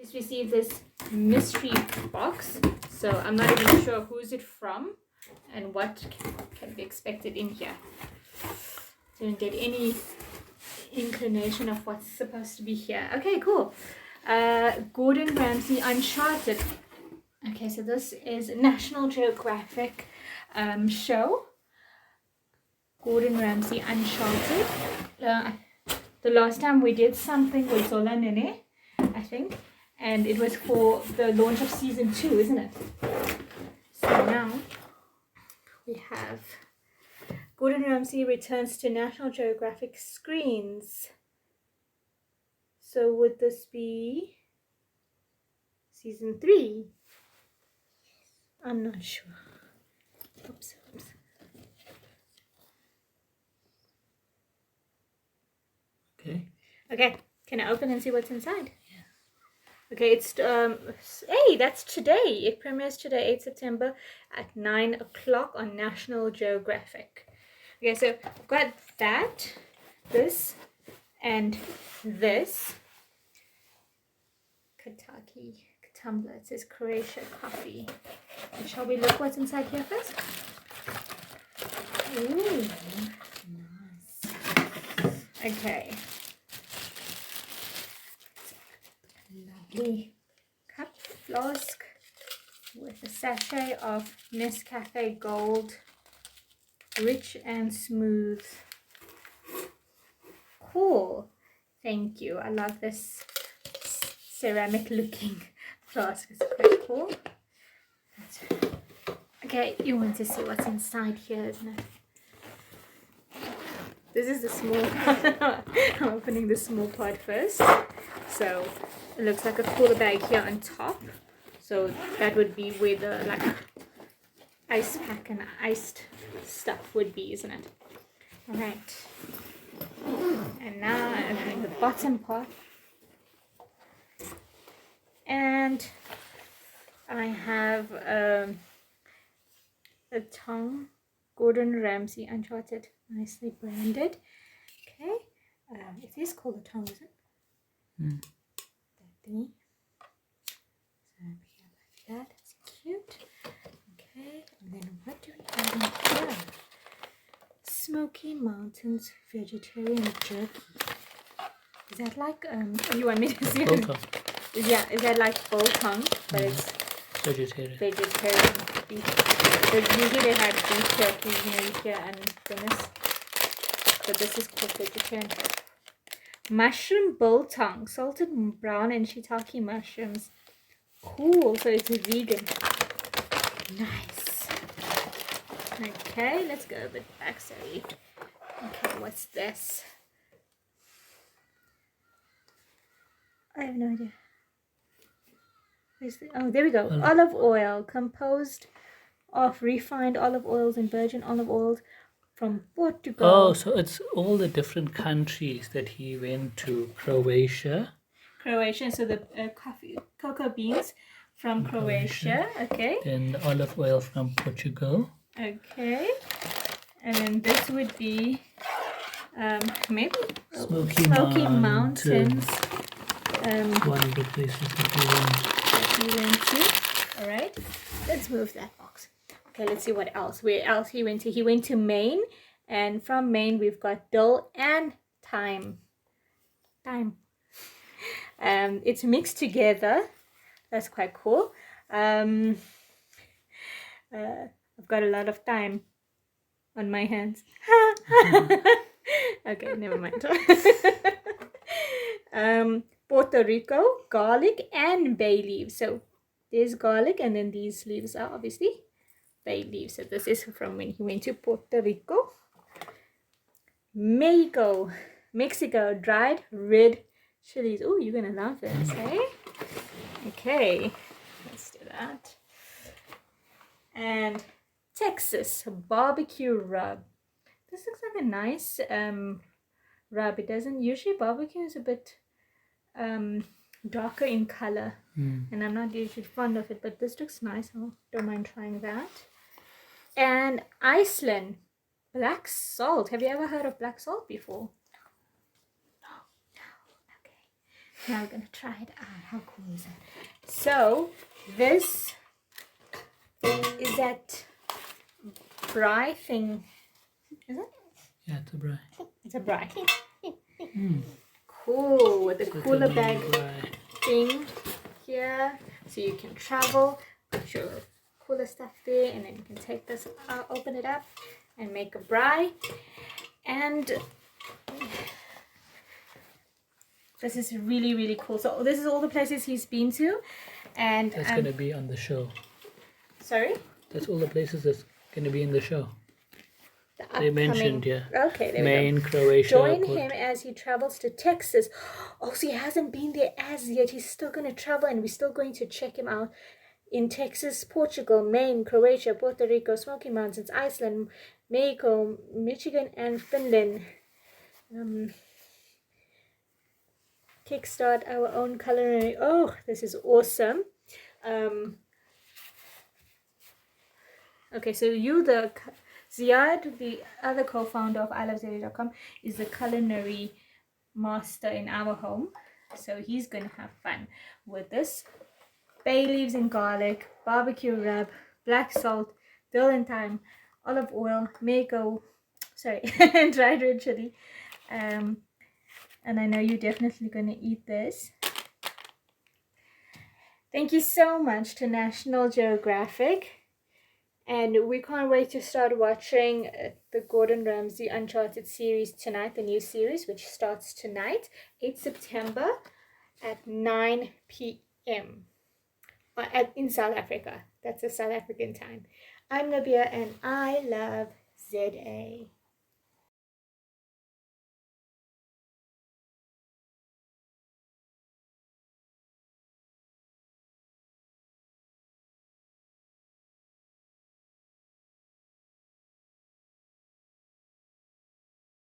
just received this mystery box, so I'm not even sure who's it from and what can be expected in here. Didn't get any inclination of what's supposed to be here. Okay, cool. Gordon Ramsay Uncharted. Okay, so this is a National Geographic show. Gordon Ramsay Uncharted. The last time we did something with Zola Nene, I think, and it was for the launch of season 2, isn't it? So now we have Gordon Ramsay returns to National Geographic screens. So would this be season 3? I'm not sure. Oops. Okay, can I open and see what's inside? Yeah. Okay, it's hey, that's today. It premieres today, 8 September at 9 o'clock on National Geographic. Okay, so I've got that, this, and this. Kentucky tumbler. It says Croatia coffee. And shall we look what's inside here first? Ooh, nice. Okay. Lovely cup flask with a sachet of Nescafe Gold, rich and smooth. Cool. Thank you. I love this ceramic looking flask. It's quite cool. Okay, you want to see what's inside here, isn't it? This is the small part. I'm opening the small part first. So it looks like a cooler bag here on top. So that would be where the like ice pack and iced stuff would be, isn't it? Alright. And now I'm opening the bottom part. And I have a tongue, Gordon Ramsay Uncharted, nicely branded. Okay, it is called a tongue, isn't it? That thingy. So here like that, it's cute. Okay, and then what do we have in here? Smoky Mountains vegetarian jerky. Is that like you want me to see it? Yeah, is that like biltong, but it's vegetarian beef. Usually they have beef jerky here and goodness, but this is called vegetarian. Mushroom biltong, salted brown and shiitake mushrooms. Cool, so it's vegan. Nice. Okay, let's go a bit back, sorry. Okay, what's this? I have no idea. Oh, there we go. Olive oil, composed of refined olive oils and virgin olive oils from Portugal. Oh, so it's all the different countries that he went to. Croatia, so the cocoa beans from Croatia. Okay. Then olive oil from Portugal. Okay. And then this would be maybe Smoky Mountains. One of the places that we went to. All right, let's move that box. Okay, let's see what else. Where else he went to? He went to Maine, and from Maine we've got dill and thyme. It's mixed together. That's quite cool. I've got a lot of thyme on my hands. Okay, never mind. Puerto Rico, garlic and bay leaves. So there's garlic, and then these leaves are obviously bay leaves. So this is from when he went to Puerto Rico. Mexico, dried red chilies. Oh, you're gonna love this, eh? Okay, let's do that. And Texas barbecue rub. This looks like a nice rub. It doesn't usually, barbecue is a bit darker in color, and I'm not usually fond of it, but this looks nice. I don't mind trying that. And Iceland black salt. Have you ever heard of black salt before? No. Okay. Now we're gonna try it out. How cool is it? So this is that braai thing. Is it? Yeah, it's a braai. It's a braai. Mm. Cool, with the It's like cooler a mini bag braai. thing here, so you can travel, put your cooler stuff there, and then you can take this out, open it up, and make a braai. And this is really, really cool. So this is all the places he's been to, and That's gonna be on the show. sorry. That's all the places that's gonna be in the show. The They mentioned, yeah. Okay, there we go. Maine, Croatia. Join Puerto. him as he travels to Texas. Oh, so he hasn't been there as yet. He's still going to travel, and we're still going to check him out in Texas, Portugal, Maine, Croatia, Puerto Rico, Smoky Mountains, Iceland, Mexico, Michigan, and Finland. Kickstart our own culinary. Oh, this is awesome. Okay, so Ziyaad, the other co-founder of iloveza.com, is the culinary master in our home. So he's going to have fun with this. Bay leaves and garlic, barbecue rub, black salt, dill and thyme, olive oil, dried red chili. And I know you're definitely going to eat this. Thank you so much to National Geographic. And we can't wait to start watching the Gordon Ramsay Uncharted series tonight, the new series, which starts tonight, 8 September at 9 p.m. In South Africa. That's the South African time. I'm Nabihah, and I love ZA.